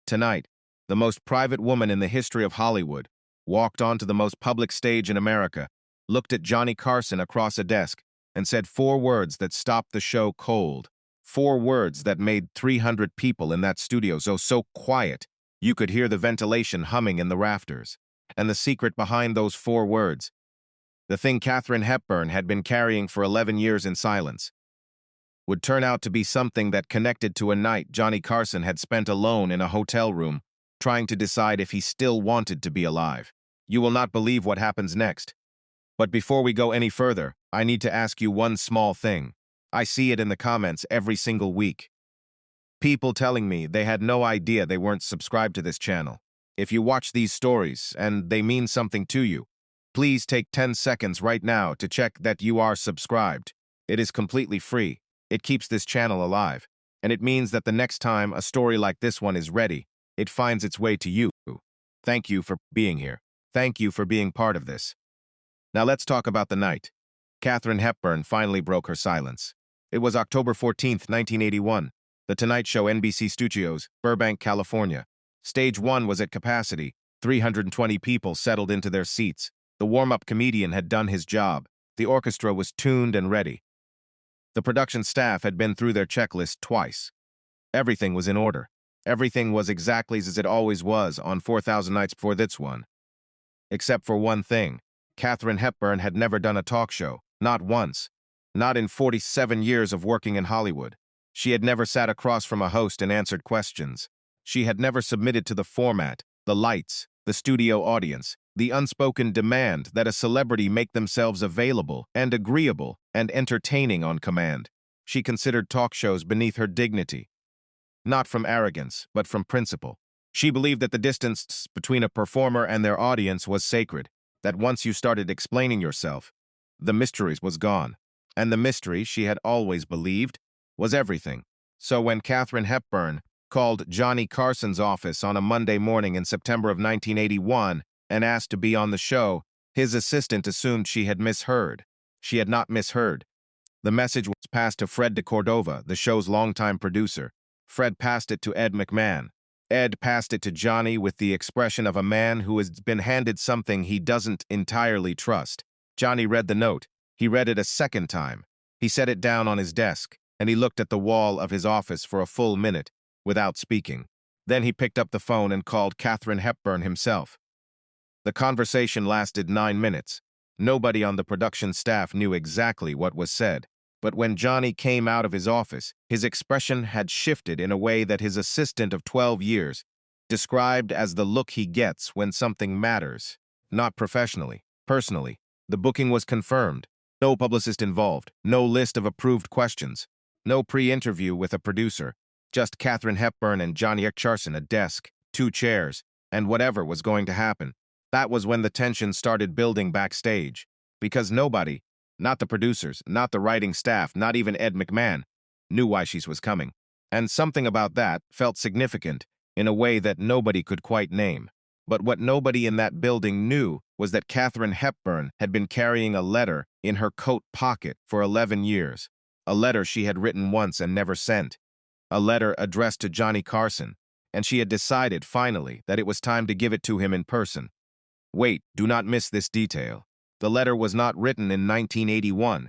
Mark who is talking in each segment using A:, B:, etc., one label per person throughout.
A: Tonight, the most private woman in the history of Hollywood walked onto the most public stage in America, looked at Johnny Carson across a desk, and said 4 words that stopped the show cold. 4 words that made 300 people in that studio so quiet you could hear the ventilation humming in the rafters. And the secret behind those 4 words, the thing Katharine Hepburn had been carrying for 11 years in silence, would turn out to be something that connected to a night Johnny Carson had spent alone in a hotel room, trying to decide if he still wanted to be alive. You will not believe what happens next. But before we go any further, I need to ask you one small thing. I see it in the comments every single week. People telling me they had no idea they weren't subscribed to this channel. If you watch these stories and they mean something to you, please take 10 seconds right now to check that you are subscribed. It is completely free. It keeps this channel alive, and it means that the next time a story like this one is ready, it finds its way to you. Thank you for being here. Thank you for being part of this. Now let's talk about the night. Katharine Hepburn finally broke her silence. It was October 14th, 1981. The Tonight Show, NBC Studios, Burbank, California. Stage 1 was at capacity. 320 people settled into their seats. The warm-up comedian had done his job. The orchestra was tuned and ready. The production staff had been through their checklist twice. Everything was in order. Everything was exactly as it always was on 4,000 Nights Before This One. Except for one thing. Katharine Hepburn had never done a talk show. Not once. Not in 47 years of working in Hollywood. She had never sat across from a host and answered questions. She had never submitted to the format, the lights, the studio audience, the unspoken demand that a celebrity make themselves available and agreeable and entertaining on command. She considered talk shows beneath her dignity. Not from arrogance, but from principle. She believed that the distance between a performer and their audience was sacred, that once you started explaining yourself, the mystery was gone. And the mystery, she had always believed, was everything. So when Katharine Hepburn called Johnny Carson's office on a Monday morning in September of 1981 and asked to be on the show, his assistant assumed she had misheard. She had not misheard. The message was passed to Fred de Cordova, the show's longtime producer. Fred passed it to Ed McMahon. Ed passed it to Johnny with the expression of a man who has been handed something he doesn't entirely trust. Johnny read the note. He read it a second time. He set it down on his desk, and he looked at the wall of his office for a full minute, without speaking. Then he picked up the phone and called Katharine Hepburn himself. The conversation lasted 9 minutes. Nobody on the production staff knew exactly what was said, but when Johnny came out of his office, his expression had shifted in a way that his assistant of 12 years described as the look he gets when something matters. Not professionally, personally. The booking was confirmed. No publicist involved. No list of approved questions. No pre-interview with a producer. Just Katharine Hepburn and Johnny Carson, a desk, 2 chairs, and whatever was going to happen. That was when the tension started building backstage. Because nobody, not the producers, not the writing staff, not even Ed McMahon, knew why she was coming. And something about that felt significant in a way that nobody could quite name. But what nobody in that building knew was that Katharine Hepburn had been carrying a letter in her coat pocket for 11 years. A letter she had written once and never sent. A letter addressed to Johnny Carson, and she had decided, finally, that it was time to give it to him in person. Wait, do not miss this detail. The letter was not written in 1981.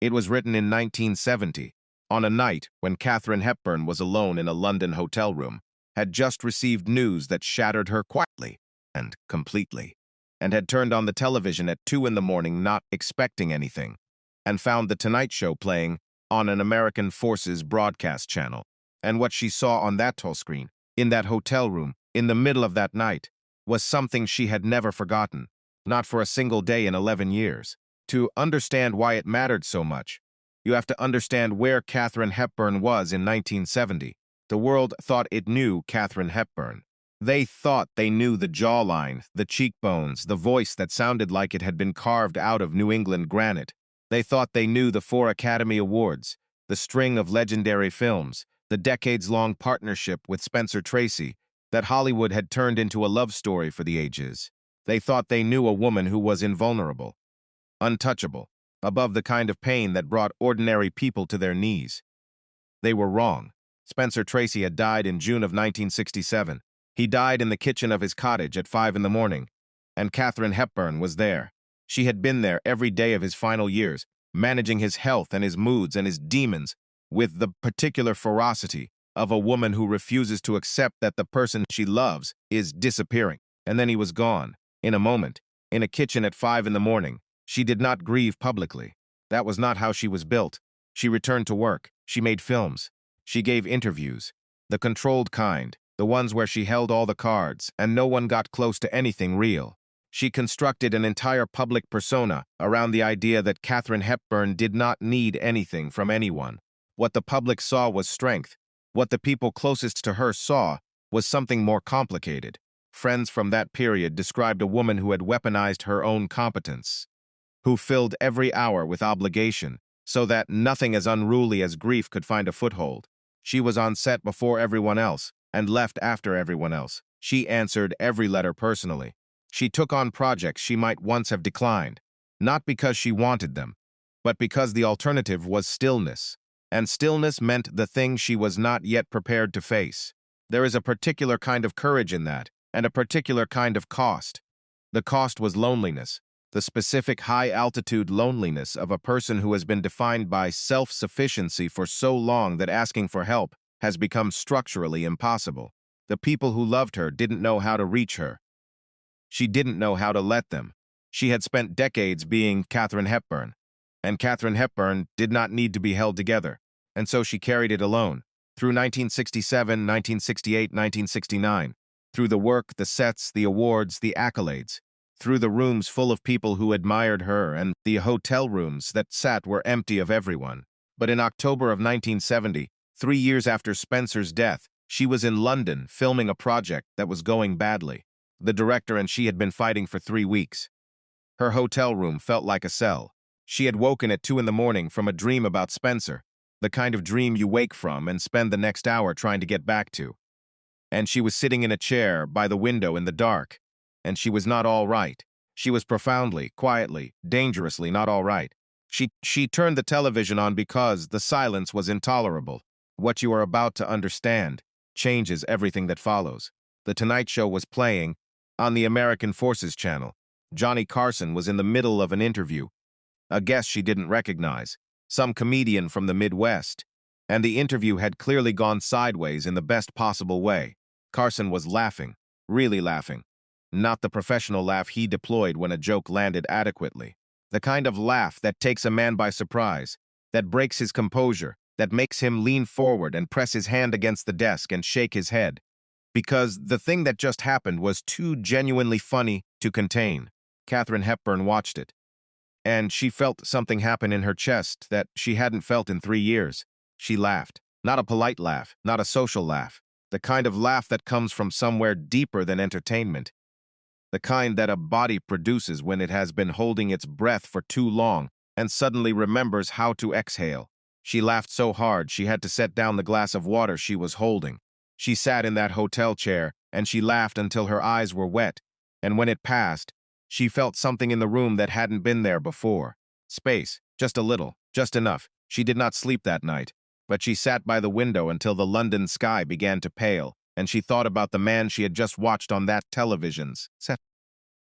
A: It was written in 1970, on a night when Katharine Hepburn was alone in a London hotel room, had just received news that shattered her quietly and completely, and had turned on the television at 2 in the morning not expecting anything, and found The Tonight Show playing on an American Forces broadcast channel. And what she saw on that tall screen, in that hotel room, in the middle of that night, was something she had never forgotten, not for a single day in 11 years. To understand why it mattered so much, you have to understand where Katharine Hepburn was in 1970. The world thought it knew Katharine Hepburn. They thought they knew the jawline, the cheekbones, the voice that sounded like it had been carved out of New England granite. They thought they knew the 4 Academy Awards, the string of legendary films, the decades-long partnership with Spencer Tracy that Hollywood had turned into a love story for the ages. They thought they knew a woman who was invulnerable, untouchable, above the kind of pain that brought ordinary people to their knees. They were wrong. Spencer Tracy had died in June of 1967. He died in the kitchen of his cottage at 5 in the morning, and Katharine Hepburn was there. She had been there every day of his final years, managing his health and his moods and his demons with the particular ferocity of a woman who refuses to accept that the person she loves is disappearing. And then he was gone, in a moment, in a kitchen at 5 in the morning. She did not grieve publicly. That was not how she was built. She returned to work. She made films. She gave interviews. The controlled kind, the ones where she held all the cards, and no one got close to anything real. She constructed an entire public persona around the idea that Katharine Hepburn did not need anything from anyone. What the public saw was strength. What the people closest to her saw was something more complicated. Friends from that period described a woman who had weaponized her own competence, who filled every hour with obligation, so that nothing as unruly as grief could find a foothold. She was on set before everyone else and left after everyone else. She answered every letter personally. She took on projects she might once have declined, not because she wanted them, but because the alternative was stillness. And stillness meant the thing she was not yet prepared to face. There is a particular kind of courage in that, and a particular kind of cost. The cost was loneliness, the specific high-altitude loneliness of a person who has been defined by self-sufficiency for so long that asking for help has become structurally impossible. The people who loved her didn't know how to reach her. She didn't know how to let them. She had spent decades being Katharine Hepburn, and Katharine Hepburn did not need to be held together, and so she carried it alone, through 1967, 1968, 1969, through the work, the sets, the awards, the accolades, through the rooms full of people who admired her and the hotel rooms that sat were empty of everyone. But in October of 1970, 3 years after Spencer's death, she was in London filming a project that was going badly. The director and she had been fighting for 3 weeks. Her hotel room felt like a cell. She had woken at 2 in the morning from a dream about Spencer, the kind of dream you wake from and spend the next hour trying to get back to. And she was sitting in a chair by the window in the dark, and she was not all right. She was profoundly, quietly, dangerously not all right. She turned the television on because the silence was intolerable. What you are about to understand changes everything that follows. The Tonight Show was playing on the American Forces channel. Johnny Carson was in the middle of an interview. A guest she didn't recognize, some comedian from the Midwest, and the interview had clearly gone sideways in the best possible way. Carson was laughing, really laughing. Not the professional laugh he deployed when a joke landed adequately. The kind of laugh that takes a man by surprise, that breaks his composure, that makes him lean forward and press his hand against the desk and shake his head. Because the thing that just happened was too genuinely funny to contain. Katharine Hepburn watched it, and she felt something happen in her chest that she hadn't felt in 3 years. She laughed. Not a polite laugh, not a social laugh. The kind of laugh that comes from somewhere deeper than entertainment. The kind that a body produces when it has been holding its breath for too long and suddenly remembers how to exhale. She laughed so hard she had to set down the glass of water she was holding. She sat in that hotel chair, and she laughed until her eyes were wet, and when it passed, she felt something in the room that hadn't been there before. Space, just a little, just enough. She did not sleep that night, but she sat by the window until the London sky began to pale, and she thought about the man she had just watched on that television's set.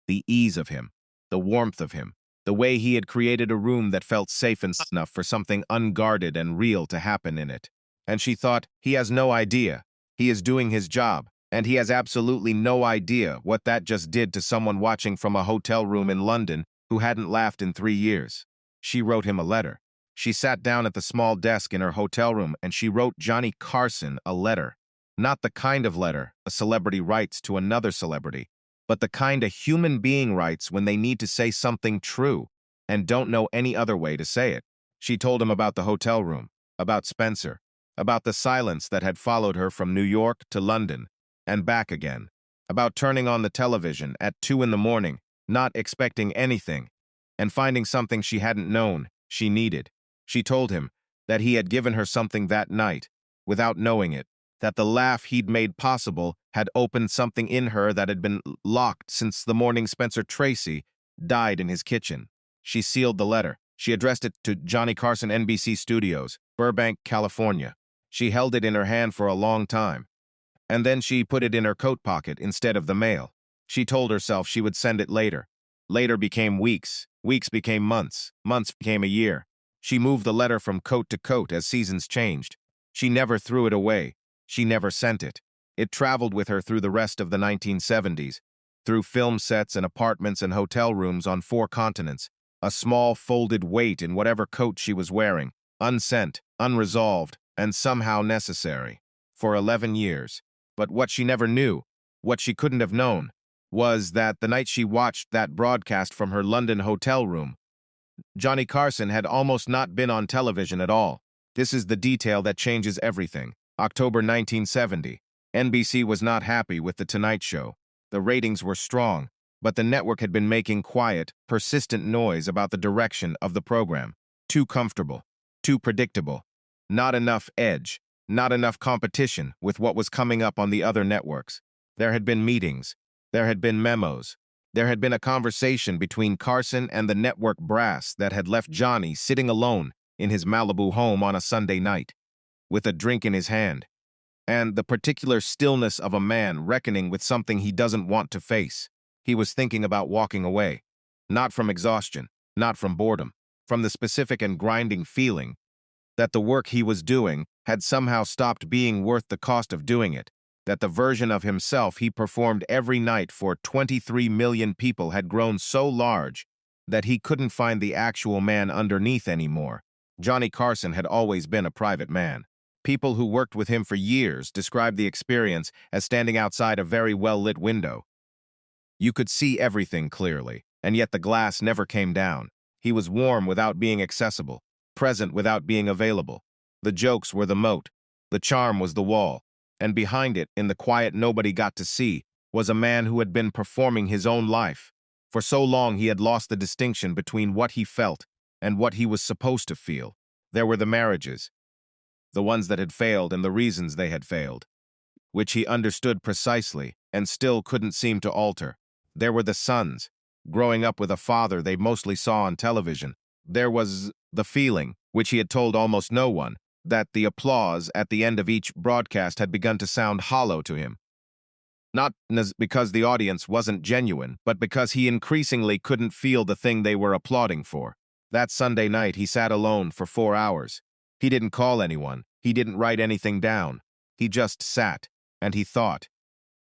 A: The ease of him, the warmth of him, the way he had created a room that felt safe enough for something unguarded and real to happen in it. And she thought, he has no idea. He is doing his job, and he has absolutely no idea what that just did to someone watching from a hotel room in London who hadn't laughed in 3 years. She wrote him a letter. She sat down at the small desk in her hotel room and she wrote Johnny Carson a letter. Not the kind of letter a celebrity writes to another celebrity, but the kind a human being writes when they need to say something true and don't know any other way to say it. She told him about the hotel room, about Spencer, about the silence that had followed her from New York to London and back again, about turning on the television at 2 in the morning, not expecting anything, and finding something she hadn't known she needed. She told him that he had given her something that night, without knowing it, that the laugh he'd made possible had opened something in her that had been locked since the morning Spencer Tracy died in his kitchen. She sealed the letter. She addressed it to Johnny Carson NBC Studios, Burbank, California. She held it in her hand for a long time, And then she put it in her coat pocket instead of the mail. She told herself she would send it later. Later became weeks. Weeks became months. Months became a year. She moved the letter from coat to coat as seasons changed. She never threw it away. She never sent it. It traveled with her through the rest of the 1970s, through film sets and apartments and hotel rooms on 4 continents, a small folded weight in whatever coat she was wearing, unsent, unresolved, and somehow necessary. For 11 years. But what she never knew, what she couldn't have known, was that the night she watched that broadcast from her London hotel room, Johnny Carson had almost not been on television at all. This is the detail that changes everything. October 1970. NBC was not happy with The Tonight Show. The ratings were strong, but the network had been making quiet, persistent noise about the direction of the program. Too comfortable, too predictable. Not enough edge, not enough competition with what was coming up on the other networks. There had been meetings. There had been memos. There had been a conversation between Carson and the network brass that had left Johnny sitting alone in his Malibu home on a Sunday night, with a drink in his hand, and the particular stillness of a man reckoning with something he doesn't want to face. He was thinking about walking away, not from exhaustion, not from boredom, from the specific and grinding feeling that the work he was doing had somehow stopped being worth the cost of doing it, that the version of himself he performed every night for 23 million people had grown so large that he couldn't find the actual man underneath anymore. Johnny Carson had always been a private man. People who worked with him for years described the experience as standing outside a very well-lit window. You could see everything clearly, and yet the glass never came down. He was warm without being accessible, present without being available. The jokes were the moat, the charm was the wall, and behind it, in the quiet nobody got to see, was a man who had been performing his own life. For so long he had lost the distinction between what he felt and what he was supposed to feel. There were the marriages, the ones that had failed and the reasons they had failed, which he understood precisely and still couldn't seem to alter. There were the sons, growing up with a father they mostly saw on television. There was the feeling, which he had told almost no one, that the applause at the end of each broadcast had begun to sound hollow to him. Not because the audience wasn't genuine, but because he increasingly couldn't feel the thing they were applauding for. That Sunday night, he sat alone for 4 hours. He didn't call anyone. He didn't write anything down. He just sat, and he thought,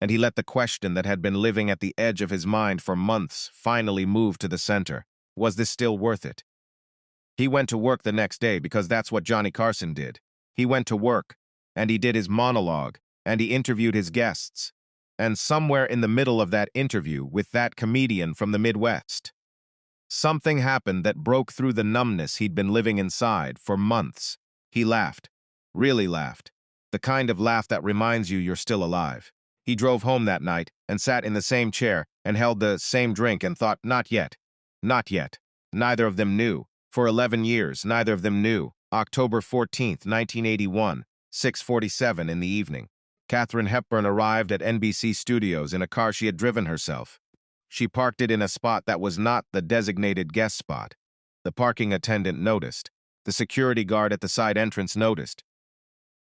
A: and he let the question that had been living at the edge of his mind for months finally move to the center. Was this still worth it? He went to work the next day because that's what Johnny Carson did. He went to work, and he did his monologue, and he interviewed his guests. And somewhere in the middle of that interview with that comedian from the Midwest, something happened that broke through the numbness he'd been living inside for months. He laughed, really laughed, the kind of laugh that reminds you you're still alive. He drove home that night and sat in the same chair and held the same drink and thought, not yet, not yet. Neither of them knew. For 11 years, neither of them knew. October 14th, 1981, 6:47 in the evening. Katharine Hepburn arrived at NBC Studios in a car she had driven herself. She parked it in a spot that was not the designated guest spot. The parking attendant noticed. The security guard at the side entrance noticed.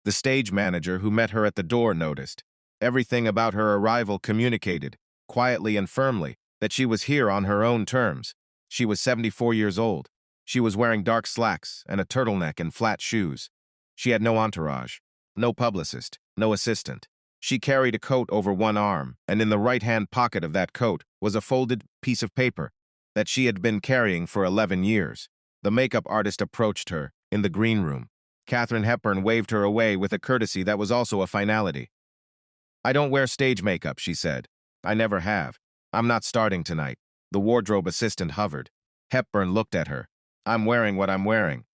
A: The stage manager who met her at the door noticed. Everything about her arrival communicated, quietly and firmly, that she was here on her own terms. She was 74 years old. She was wearing dark slacks and a turtleneck and flat shoes. She had no entourage, no publicist, no assistant. She carried a coat over one arm, and in the right-hand pocket of that coat was a folded piece of paper that she had been carrying for 11 years. The makeup artist approached her in the green room. Katharine Hepburn waved her away with a courtesy that was also a finality. "I don't wear stage makeup," she said. "I never have. I'm not starting tonight." The wardrobe assistant hovered. Hepburn looked at her. "I'm wearing what I'm wearing."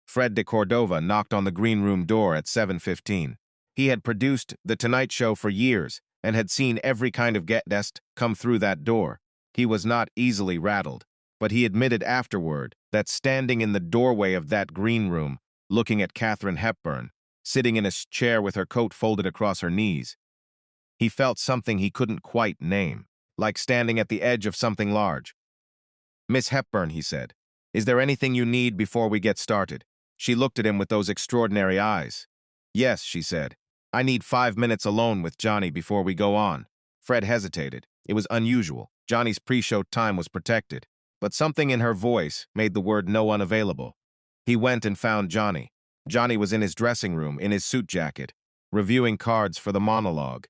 A: Fred de Cordova knocked on the green room door at 7:15. He had produced The Tonight Show for years and had seen every kind of guest come through that door. He was not easily rattled, but he admitted afterward that standing in the doorway of that green room, looking at Katharine Hepburn, sitting in a chair with her coat folded across her knees, he felt something he couldn't quite name, like standing at the edge of something large. "Miss Hepburn," he said, "is there anything you need before we get started?" She looked at him with those extraordinary eyes. "Yes," she said. I need 5 minutes alone with Johnny before we go on. Fred hesitated. It was unusual. Johnny's pre-show time was protected. But something in her voice made the word no unavailable. He went and found Johnny. Johnny was in his dressing room, in his suit jacket, reviewing cards for the monologue.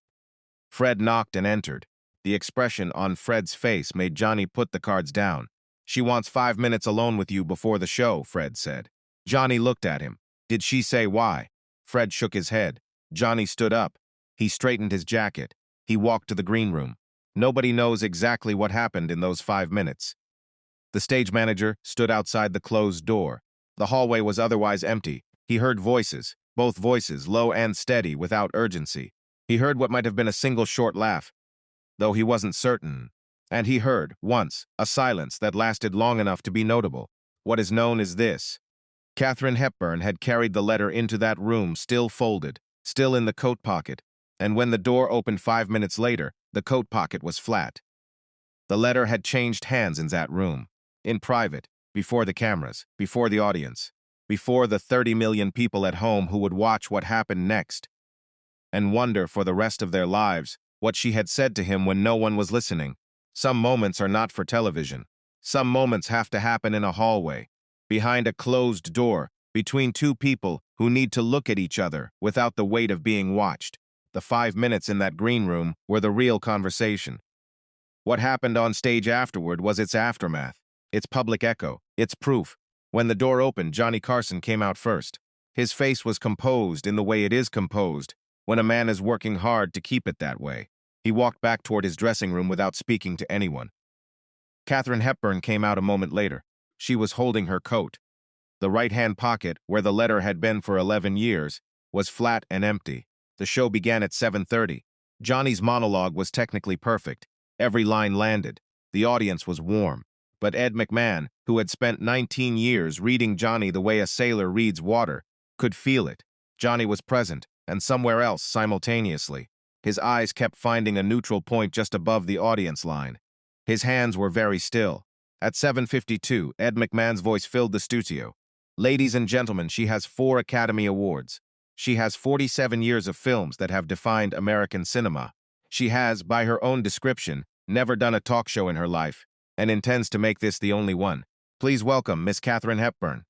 A: Fred knocked and entered. The expression on Fred's face made Johnny put the cards down. She wants 5 minutes alone with you before the show, Fred said. Johnny looked at him. Did she say why? Fred shook his head. Johnny stood up. He straightened his jacket. He walked to the green room. Nobody knows exactly what happened in those 5 minutes. The stage manager stood outside the closed door. The hallway was otherwise empty. He heard voices, both voices, low and steady, without urgency. He heard what might have been a single short laugh, though he wasn't certain. And he heard, once, a silence that lasted long enough to be notable. What is known as this. Katharine Hepburn had carried the letter into that room, still folded, still in the coat pocket, and when the door opened 5 minutes later, the coat pocket was flat. The letter had changed hands in that room, in private, before the cameras, before the audience, before the 30 million people at home who would watch what happened next and wonder for the rest of their lives what she had said to him when no one was listening. Some moments are not for television. Some moments have to happen in a hallway, behind a closed door, between two people who need to look at each other without the weight of being watched. The 5 minutes in that green room were the real conversation. What happened on stage afterward was its aftermath, its public echo, its proof. When the door opened, Johnny Carson came out first. His face was composed in the way it is composed when a man is working hard to keep it that way. He walked back toward his dressing room without speaking to anyone. Katharine Hepburn came out a moment later. She was holding her coat. The right-hand pocket, where the letter had been for 11 years, was flat and empty. The show began at 7:30. Johnny's monologue was technically perfect. Every line landed. The audience was warm. But Ed McMahon, who had spent 19 years reading Johnny the way a sailor reads water, could feel it. Johnny was present, and somewhere else simultaneously. His eyes kept finding a neutral point just above the audience line. His hands were very still. At 7:52, Ed McMahon's voice filled the studio. Ladies and gentlemen, she has 4 Academy Awards. She has 47 years of films that have defined American cinema. She has, by her own description, never done a talk show in her life, and intends to make this the only one. Please welcome Miss Katharine Hepburn.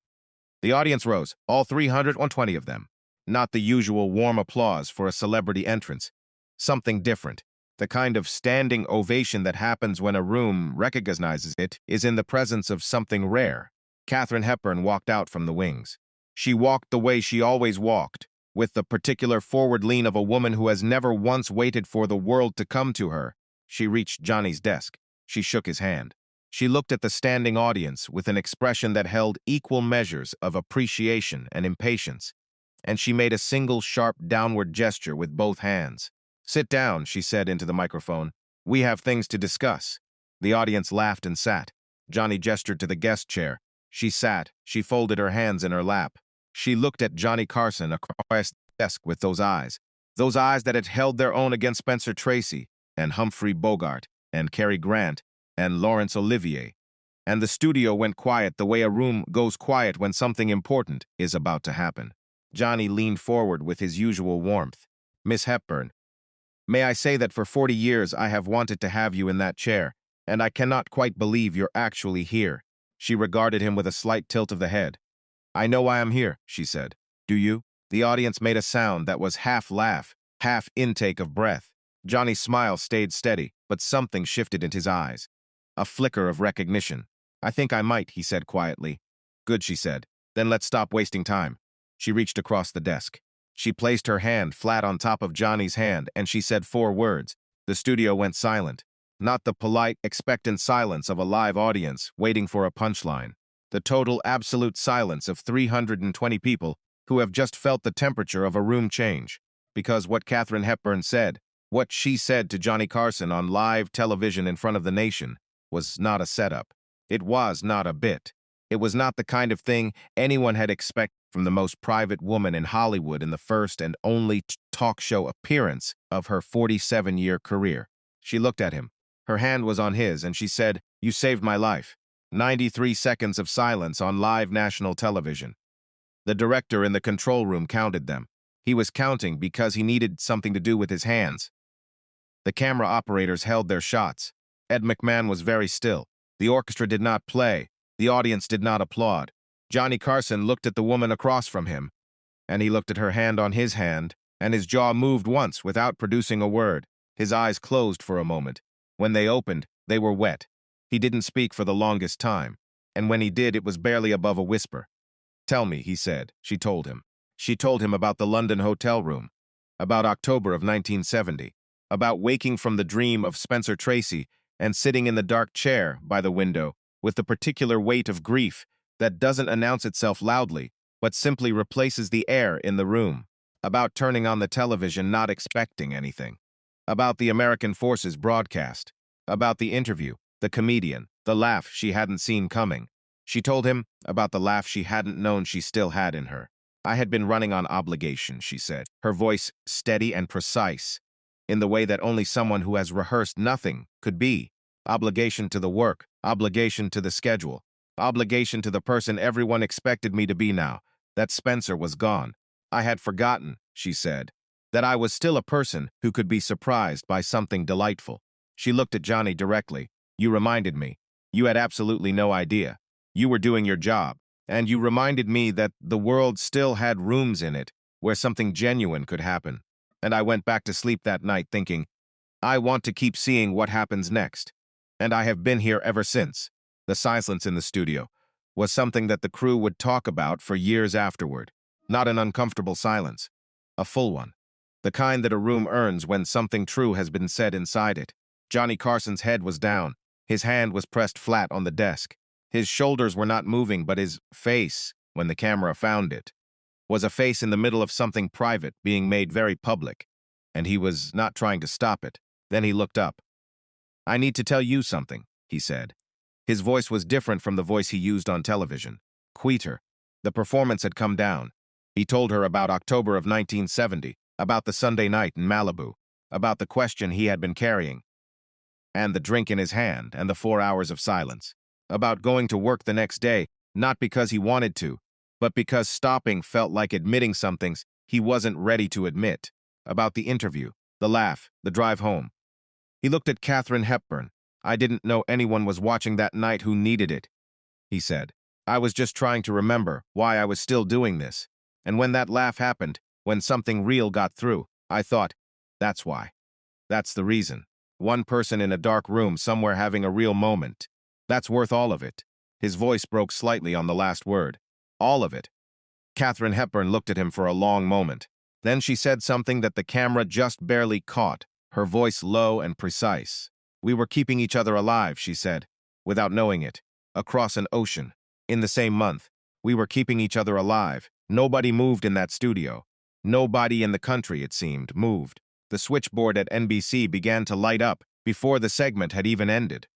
A: The audience rose, all 320 of them. Not the usual warm applause for a celebrity entrance. Something different. The kind of standing ovation that happens when a room recognizes it is in the presence of something rare. Katharine Hepburn walked out from the wings. She walked the way she always walked, with the particular forward lean of a woman who has never once waited for the world to come to her. She reached Johnny's desk. She shook his hand. She looked at the standing audience with an expression that held equal measures of appreciation and impatience, and she made a single sharp downward gesture with both hands. Sit down, she said into the microphone. We have things to discuss. The audience laughed and sat. Johnny gestured to the guest chair. She sat. She folded her hands in her lap. She looked at Johnny Carson across the desk with those eyes that had held their own against Spencer Tracy and Humphrey Bogart and Cary Grant and Laurence Olivier. And the studio went quiet the way a room goes quiet when something important is about to happen. Johnny leaned forward with his usual warmth. Miss Hepburn, may I say that for 40 years I have wanted to have you in that chair, and I cannot quite believe you're actually here. She regarded him with a slight tilt of the head. I know why I'm here, she said. Do you? The audience made a sound that was half laugh, half intake of breath. Johnny's smile stayed steady, but something shifted in his eyes. A flicker of recognition. I think I might, he said quietly. Good, she said. Then let's stop wasting time. She reached across the desk. She placed her hand flat on top of Johnny's hand, and she said 4 words. The studio went silent. Not the polite, expectant silence of a live audience waiting for a punchline. The total, absolute silence of 320 people who have just felt the temperature of a room change. Because what Katharine Hepburn said, what she said to Johnny Carson on live television in front of the nation, was not a setup. It was not a bit. It was not the kind of thing anyone had expected from the most private woman in Hollywood in the first and only talk show appearance of her 47-year career. She looked at him. Her hand was on his, and she said, You saved my life. 93 seconds of silence on live national television. The director in the control room counted them. He was counting because he needed something to do with his hands. The camera operators held their shots. Ed McMahon was very still. The orchestra did not play. The audience did not applaud. Johnny Carson looked at the woman across from him, and he looked at her hand on his hand, and his jaw moved once without producing a word. His eyes closed for a moment. When they opened, they were wet. He didn't speak for the longest time, and when he did, it was barely above a whisper. "Tell me," he said. She told him. She told him about the London hotel room, about October of 1970, about waking from the dream of Spencer Tracy and sitting in the dark chair by the window with the particular weight of grief that doesn't announce itself loudly, but simply replaces the air in the room, about turning on the television not expecting anything, about the American forces broadcast, about the interview, the comedian, the laugh she hadn't seen coming. She told him about the laugh she hadn't known she still had in her. "I had been running on obligation," she said, her voice steady and precise, in the way that only someone who has rehearsed nothing could be. Obligation to the work, obligation to the schedule, obligation to the person everyone expected me to be now, that Spencer was gone. "I had forgotten," she said, "that I was still a person who could be surprised by something delightful." She looked at Johnny directly. "You reminded me. You had absolutely no idea. You were doing your job, and you reminded me that the world still had rooms in it where something genuine could happen. And I went back to sleep that night thinking, I want to keep seeing what happens next. And I have been here ever since." The silence in the studio was something that the crew would talk about for years afterward. Not an uncomfortable silence, a full one. The kind that a room earns when something true has been said inside it. Johnny Carson's head was down. His hand was pressed flat on the desk. His shoulders were not moving, but his face, when the camera found it, was a face in the middle of something private being made very public, and he was not trying to stop it. Then he looked up. "I need to tell you something," he said. His voice was different from the voice he used on television. Quieter. The performance had come down. He told her about October of 1970, about the Sunday night in Malibu, about the question he had been carrying, and the drink in his hand, and the 4 hours of silence, about going to work the next day, not because he wanted to, but because stopping felt like admitting some things he wasn't ready to admit, about the interview, the laugh, the drive home. He looked at Katharine Hepburn. "I didn't know anyone was watching that night who needed it," he said. "I was just trying to remember why I was still doing this. And when that laugh happened, when something real got through, I thought, that's why. That's the reason. One person in a dark room somewhere having a real moment. That's worth all of it." His voice broke slightly on the last word. "All of it." Katharine Hepburn looked at him for a long moment. Then she said something that the camera just barely caught, her voice low and precise. "We were keeping each other alive," she said, without knowing it, across an ocean. In the same month, we were keeping each other alive. Nobody moved in that studio. Nobody in the country, it seemed, moved. The switchboard at NBC began to light up before the segment had even ended.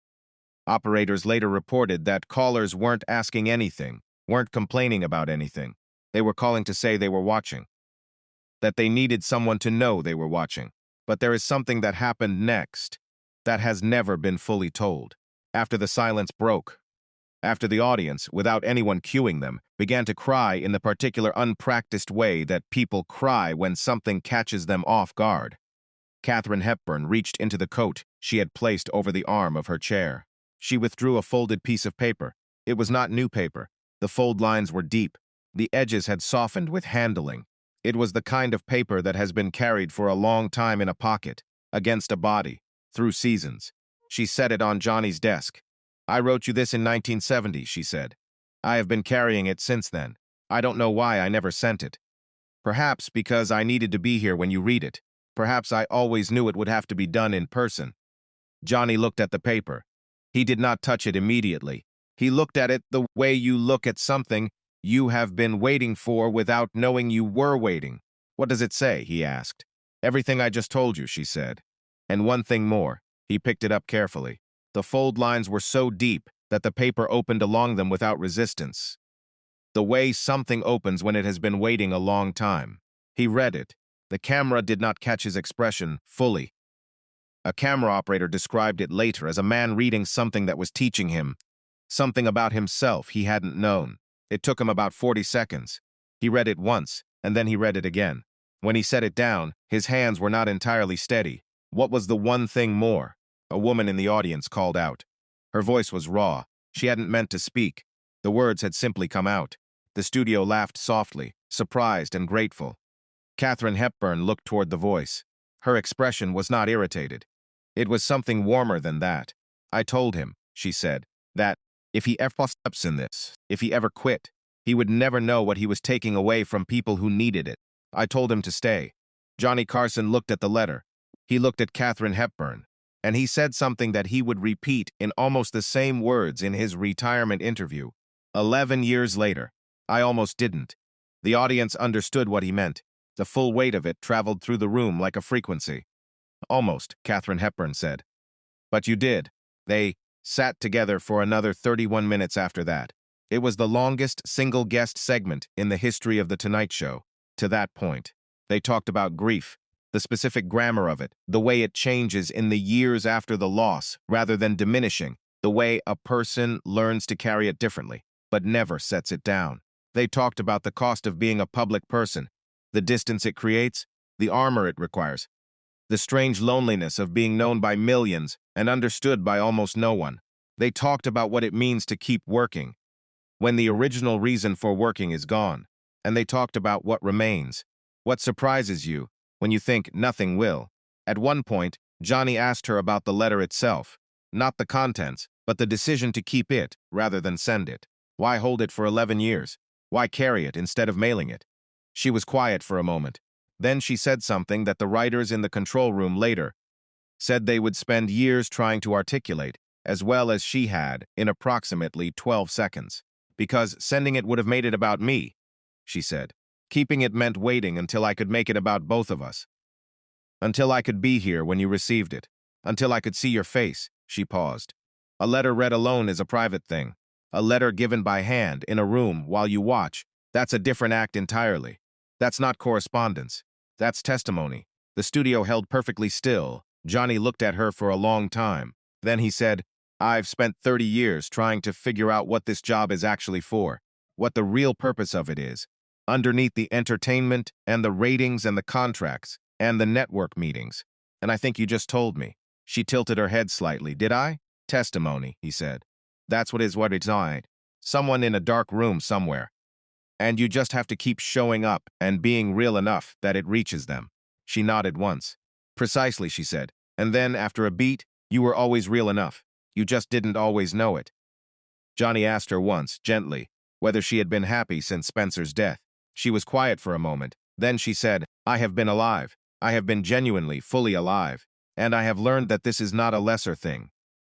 A: Operators later reported that callers weren't asking anything, weren't complaining about anything. They were calling to say they were watching, that they needed someone to know they were watching. But there is something that happened next that has never been fully told. After the silence broke, after the audience, without anyone cueing them, began to cry in the particular unpracticed way that people cry when something catches them off guard, Katharine Hepburn reached into the coat she had placed over the arm of her chair. She withdrew a folded piece of paper. It was not new paper. The fold lines were deep. The edges had softened with handling. It was the kind of paper that has been carried for a long time in a pocket, against a body, through seasons. She set it on Johnny's desk. "I wrote you this in 1970, she said. "I have been carrying it since then. I don't know why I never sent it. Perhaps because I needed to be here when you read it. Perhaps I always knew it would have to be done in person." Johnny looked at the paper. He did not touch it immediately. He looked at it the way you look at something you have been waiting for without knowing you were waiting. "What does it say?" he asked. "Everything I just told you," she said. "And one thing more." He picked it up carefully. The fold lines were so deep that the paper opened along them without resistance, the way something opens when it has been waiting a long time. He read it. The camera did not catch his expression fully. A camera operator described it later as a man reading something that was teaching him something about himself he hadn't known. It took him about 40 seconds. He read it once, and then he read it again. When he set it down, his hands were not entirely steady. What was the one thing more? A woman in the audience called out. Her voice was raw. She hadn't meant to speak. The words had simply come out. The studio laughed softly, surprised and grateful. Katharine Hepburn looked toward the voice. Her expression was not irritated. It was something warmer than that. I told him, she said, that if he ever steps in this, if he ever quit, he would never know what he was taking away from people who needed it. I told him to stay. Johnny Carson looked at the letter. He looked at Katharine Hepburn, and he said something that he would repeat in almost the same words in his retirement interview. 11 years later, I almost didn't. The audience understood what he meant. The full weight of it traveled through the room like a frequency. Almost, Katharine Hepburn said. But you did. They sat together for another 31 minutes after that. It was the longest single guest segment in the history of The Tonight Show. To that point, they talked about grief, the specific grammar of it, the way it changes in the years after the loss rather than diminishing, the way a person learns to carry it differently, but never sets it down. They talked about the cost of being a public person, the distance it creates, the armor it requires, the strange loneliness of being known by millions and understood by almost no one. They talked about what it means to keep working when the original reason for working is gone. And they talked about what remains, what surprises you when you think nothing will. At one point, Johnny asked her about the letter itself, not the contents, but the decision to keep it rather than send it. Why hold it for 11 years? Why carry it instead of mailing it? She was quiet for a moment. Then she said something that the writers in the control room later said they would spend years trying to articulate, as well as she had, in approximately 12 seconds. Because sending it would have made it about me, she said. Keeping it meant waiting until I could make it about both of us. Until I could be here when you received it. Until I could see your face, she paused. A letter read alone is a private thing. A letter given by hand in a room while you watch, that's a different act entirely. That's not correspondence. That's testimony. The studio held perfectly still. Johnny looked at her for a long time. Then he said, I've spent 30 years trying to figure out what this job is actually for, what the real purpose of it is. Underneath the entertainment and the ratings and the contracts and the network meetings. And I think you just told me. She tilted her head slightly. Did I? Testimony, he said. That's what it's on. Someone in a dark room somewhere. And you just have to keep showing up and being real enough that it reaches them. She nodded once. Precisely, she said. And then, after a beat, you were always real enough. You just didn't always know it. Johnny asked her once, gently, whether she had been happy since Spencer's death. She was quiet for a moment. Then she said, I have been alive. I have been genuinely, fully alive. And I have learned that this is not a lesser thing.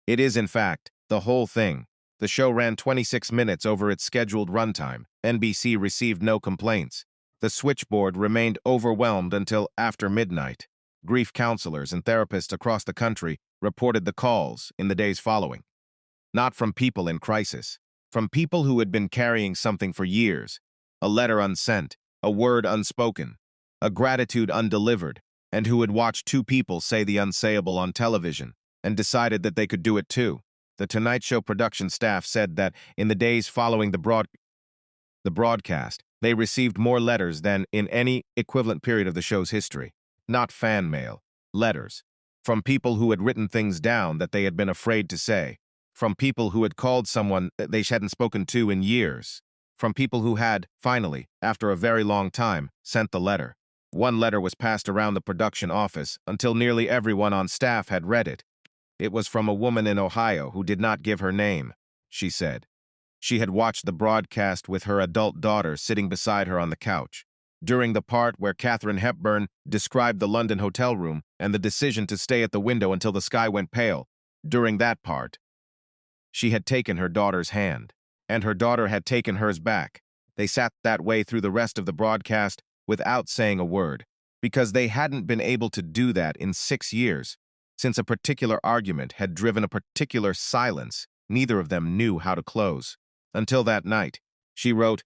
A: It is, in fact, the whole thing. The show ran 26 minutes over its scheduled runtime. NBC received no complaints. The switchboard remained overwhelmed until after midnight. Grief counselors and therapists across the country reported the calls in the days following. Not from people in crisis. From people who had been carrying something for years. A letter unsent, a word unspoken, a gratitude undelivered, and who had watched two people say the unsayable on television and decided that they could do it too. The Tonight Show production staff said that in the days following the broadcast, they received more letters than in any equivalent period of the show's history. Not fan mail, letters. From people who had written things down that they had been afraid to say. From people who had called someone that they hadn't spoken to in years. From people who had, finally, after a very long time, sent the letter. One letter was passed around the production office until nearly everyone on staff had read it. It was from a woman in Ohio who did not give her name, she said. She had watched the broadcast with her adult daughter sitting beside her on the couch. During the part where Katharine Hepburn described the London hotel room and the decision to stay at the window until the sky went pale, during that part, she had taken her daughter's hand, and her daughter had taken hers back. They sat that way through the rest of the broadcast without saying a word, because they hadn't been able to do that in 6 years. Since a particular argument had driven a particular silence, neither of them knew how to close. Until that night, she wrote,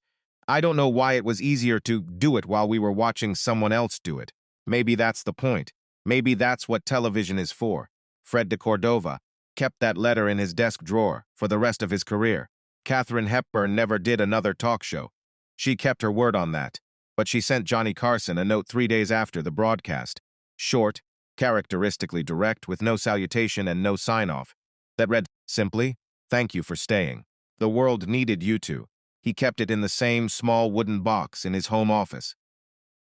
A: I don't know why it was easier to do it while we were watching someone else do it. Maybe that's the point. Maybe that's what television is for. Fred de Cordova kept that letter in his desk drawer for the rest of his career. Katharine Hepburn never did another talk show. She kept her word on that. but she sent Johnny Carson a note 3 days after the broadcast. Short, characteristically direct, with no salutation and no sign-off, that read simply, "Thank you for staying. The world needed you two." He kept it in the same small wooden box in his home office,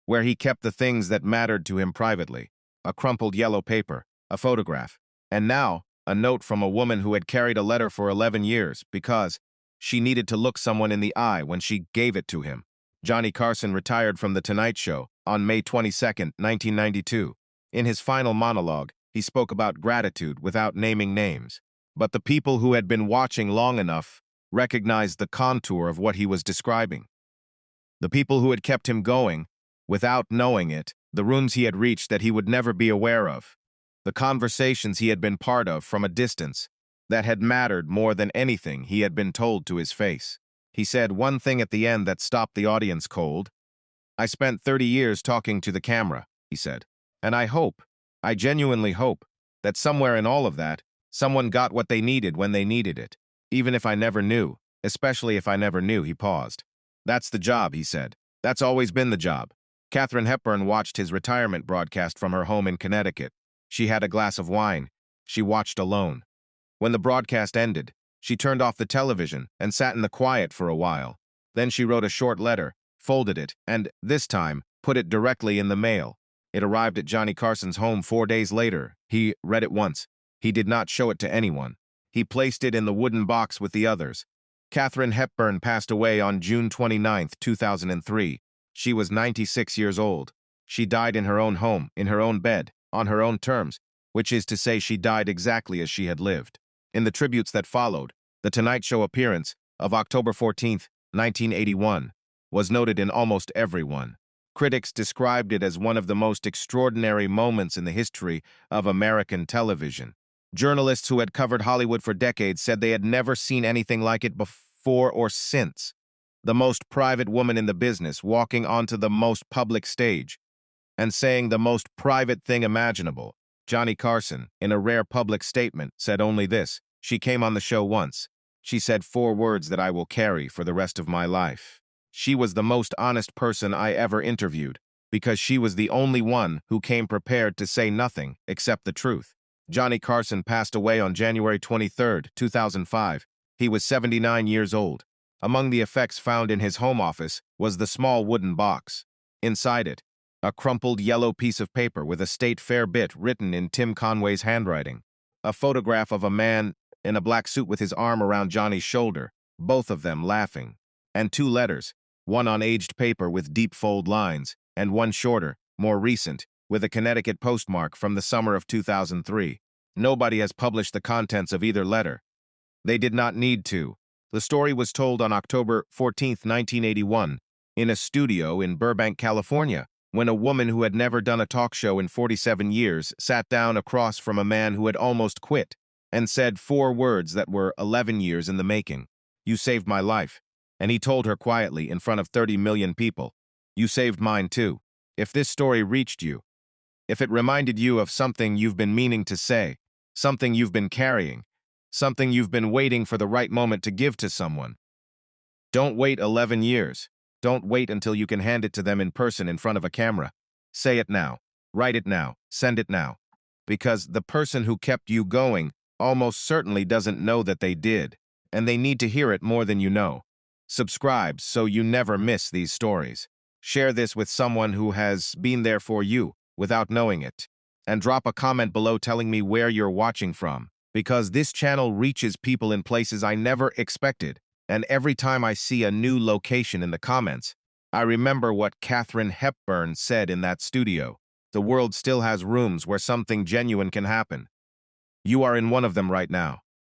A: where he kept the things that mattered to him privately: a crumpled yellow paper, a photograph, and now a note from a woman who had carried a letter for 11 years because she needed to look someone in the eye when she gave it to him. Johnny Carson retired from The Tonight Show on May 22, 1992. In his final monologue, he spoke about gratitude without naming names. But the people who had been watching long enough recognized the contour of what he was describing. The people who had kept him going, without knowing it, the rooms he had reached that he would never be aware of, the conversations he had been part of from a distance, that had mattered more than anything he had been told to his face. He said one thing at the end that stopped the audience cold. "I spent 30 years talking to the camera," he said. "And I genuinely hope, that somewhere in all of that, someone got what they needed when they needed it. Even if I never knew, especially if I never knew." He paused. "That's the job," he said. "That's always been the job." Katharine Hepburn watched his retirement broadcast from her home in Connecticut. She had a glass of wine. She watched alone. When the broadcast ended, she turned off the television and sat in the quiet for a while. Then she wrote a short letter, folded it, and, this time, put it directly in the mail. It arrived at Johnny Carson's home 4 days later. He read it once. He did not show it to anyone. He placed it in the wooden box with the others. Katharine Hepburn passed away on June 29, 2003. She was 96 years old. She died in her own home, in her own bed, on her own terms, which is to say she died exactly as she had lived. In the tributes that followed, the Tonight Show appearance of October 14, 1981, was noted in almost everyone. Critics described it as one of the most extraordinary moments in the history of American television. Journalists who had covered Hollywood for decades said they had never seen anything like it before or since. The most private woman in the business walking onto the most public stage and saying the most private thing imaginable. Johnny Carson, in a rare public statement, said only this: "She came on the show once. She said 4 words that I will carry for the rest of my life. She was the most honest person I ever interviewed, because she was the only one who came prepared to say nothing except the truth." Johnny Carson passed away on January 23, 2005. He was 79 years old. Among the effects found in his home office was the small wooden box. Inside it, a crumpled yellow piece of paper with a state fair bit written in Tim Conway's handwriting. A photograph of a man in a black suit with his arm around Johnny's shoulder, both of them laughing. And 2 letters, one on aged paper with deep fold lines, and one shorter, more recent, with a Connecticut postmark from the summer of 2003. Nobody has published the contents of either letter. They did not need to. The story was told on October 14, 1981, in a studio in Burbank, California, when a woman who had never done a talk show in 47 years sat down across from a man who had almost quit and said 4 words that were 11 years in the making. "You saved my life." And he told her quietly in front of 30 million people, "You saved mine too." If this story reached you, if it reminded you of something you've been meaning to say, something you've been carrying, something you've been waiting for the right moment to give to someone, don't wait 11 years. Don't wait until you can hand it to them in person in front of a camera. Say it now. Write it now. Send it now. Because the person who kept you going almost certainly doesn't know that they did, and they need to hear it more than you know. Subscribe so you never miss these stories. Share this with someone who has been there for you without knowing it. And drop a comment below telling me where you're watching from, because this channel reaches people in places I never expected. And every time I see a new location in the comments, I remember what Katharine Hepburn said in that studio. The world still has rooms where something genuine can happen. You are in one of them right now.